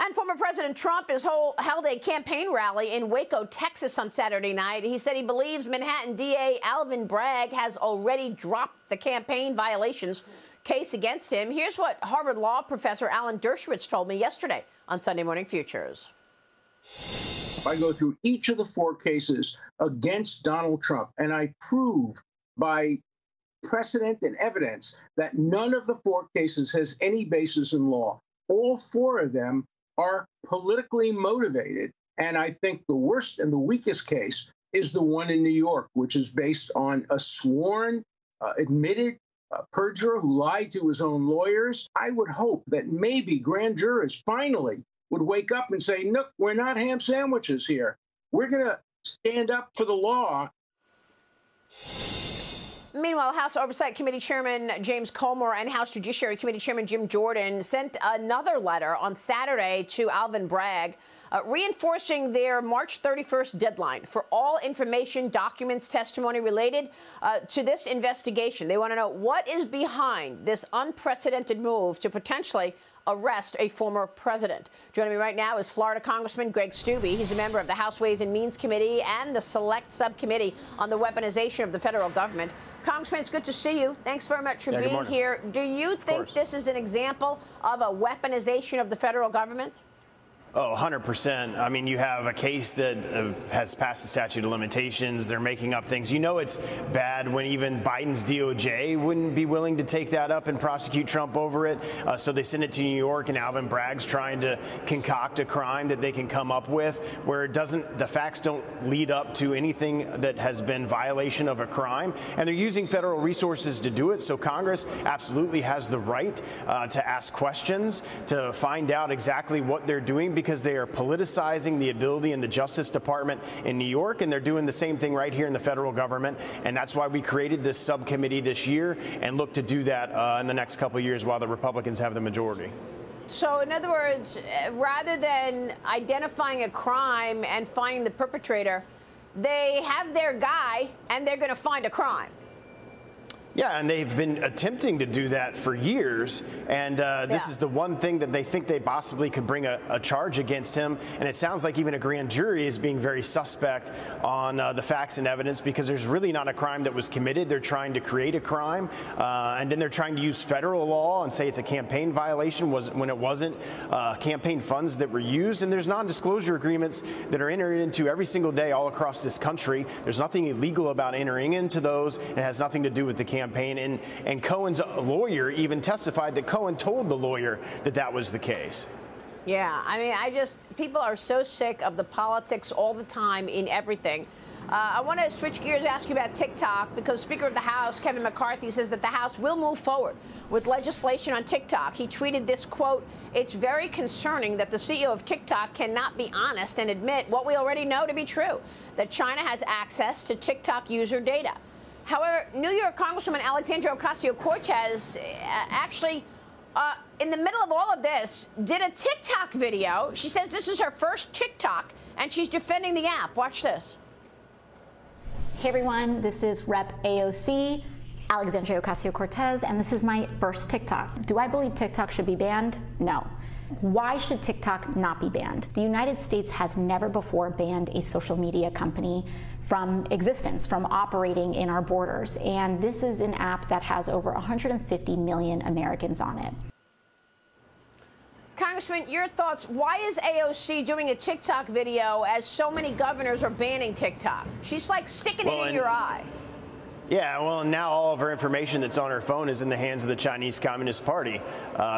Meantime, former President Trump held a campaign rally in Waco, Texas on Saturday night. He said he believes Manhattan DA Alvin Bragg has already dropped the campaign violations case against him. Here's what Harvard Law professor Alan Dershowitz told me yesterday on Sunday Morning Futures. I go through each of the 4 cases against Donald Trump, and I prove by precedent and evidence that none of the 4 cases has any basis in law. All 4 of them are politically motivated. And I think the worst and the weakest case is the one in New York, which is based on a sworn, admitted perjurer who lied to his own lawyers. I would hope that maybe grand jurors finally would wake up and say, look, we're not ham sandwiches here. We're going to stand up for the law. Meanwhile, House Oversight Committee Chairman James Comer and House Judiciary Committee Chairman Jim Jordan sent another letter on Saturday to Alvin Bragg, reinforcing their March 31st deadline for all information, documents, testimony related to this investigation. They want to know what is behind this unprecedented move to potentially arrest a former president. Joining me right now is Florida Congressman Greg Steube. He's a member of the House Ways and Means Committee and the Select Subcommittee on the Weaponization of the federal government. Congressman, it's good to see you. Thanks very much for being here. Do you think this is an example of a weaponization of the federal government? Oh, 100%. I mean, you have a case that has passed the statute of limitations. They're making up things. You know it's bad when even Biden's DOJ wouldn't be willing to take that up and prosecute Trump over it. So they send it to New York, and Alvin Bragg's trying to concoct a crime that they can come up with where it doesn't, the facts don't lead up to anything that has been violation of a crime. And they're using federal resources to do it. So Congress absolutely has the right to ask questions, to find out exactly what they're doing, because they are politicizing the ability in the Justice Department in New York, and they're doing the same thing right here in the federal government. And that's why we created this subcommittee this year and look to do that in the next couple of years while the Republicans have the majority. So, in other words, rather than identifying a crime and finding the perpetrator, they have their guy and they're going to find a crime. Yeah, and they've been attempting to do that for years, and this is the one thing that they think they possibly could bring a charge against him. And it sounds like even a grand jury is being very suspect on the facts and evidence, because there's really not a crime that was committed. They're trying to create a crime, and then they're trying to use federal law and say it's a campaign violation when it wasn't campaign funds that were used. And there's non-disclosure agreements that are entered into every single day all across this country. There's nothing illegal about entering into those. It has nothing to do with the campaign. And Cohen's lawyer even testified that Cohen told the lawyer that that was the case. Yeah, I mean, people are so sick of the politics all the time in everything. I want to switch gears and ask you about TikTok, because Speaker of the House, Kevin McCarthy, says that the House will move forward with legislation on TikTok. He tweeted this quote: "It's very concerning that the CEO of TikTok cannot be honest and admit what we already know to be true, that China has access to TikTok user data." However, New York Congresswoman Alexandria Ocasio-Cortez actually, in the middle of all of this, did a TikTok video. She says this is her first TikTok, and she's defending the app. Watch this. Hey, everyone. This is Rep. AOC, Alexandria Ocasio-Cortez, and this is my first TikTok. Do I believe TikTok should be banned? No. Why should TikTok not be banned? The United States has never before banned a social media company from existence, from operating in our borders. And this is an app that has over 150 million Americans on it. Congressman, your thoughts. Why is AOC doing a TikTok video as so many governors are banning TikTok? She's like sticking it in your eye. Yeah, well, now all of her information that's on her phone is in the hands of the Chinese Communist Party.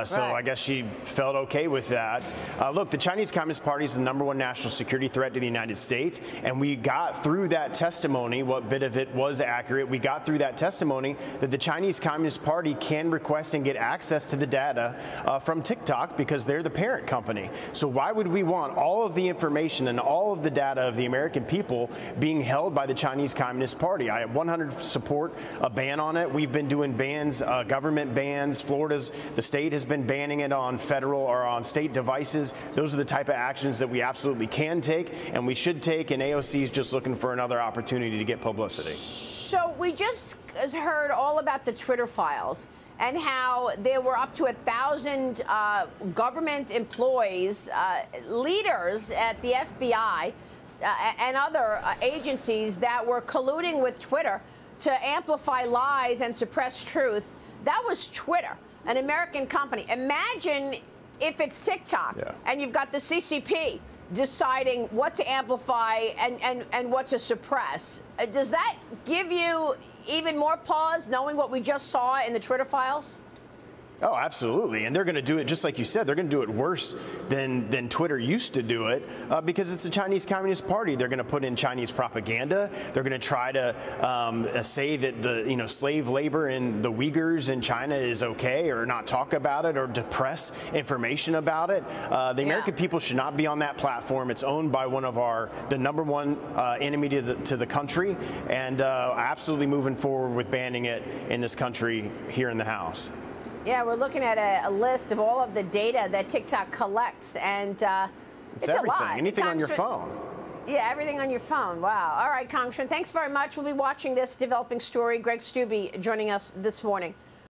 So I guess she felt okay with that. Look, the Chinese Communist Party is the #1 national security threat to the United States. And we got through that testimony, what bit of it was accurate, we got through that testimony that the Chinese Communist Party can request and get access to the data from TikTok because they're the parent company. So why would we want all of the information and all of the data of the American people being held by the Chinese Communist Party? I 100% support a ban on it. We've been doing bans, government bans. The state has been banning it on federal or on state devices. Those are the type of actions that we absolutely can take and we should take, and AOC is just looking for another opportunity to get publicity. So we just heard all about the Twitter files. and how there were up to 1,000 government employees, leaders at the FBI and other agencies that were colluding with Twitter to amplify lies and suppress truth. That was Twitter, an American company. Imagine if it's TikTok and you've got the CCP deciding what to amplify and what to suppress. Does that give you even more pause, knowing what we just saw in the Twitter files? Oh, absolutely. And they're going to do it, just like you said, they're going to do it worse than Twitter used to do it because it's the Chinese Communist Party. They're going to put in Chinese propaganda. They're going to try to say that the slave labor in the Uyghurs in China is okay, or not talk about it, or depress information about it. The American people should not be on that platform. It's owned by one of the number one enemy to the country, and absolutely moving forward with banning it in this country here in the House. Yeah, we're looking at a list of all of the data that TikTok collects, and it's everything. A lot. Anything on your phone. Yeah, everything on your phone. Wow. All right, Congressman, thanks very much. We'll be watching this developing story. Greg Steube joining us this morning.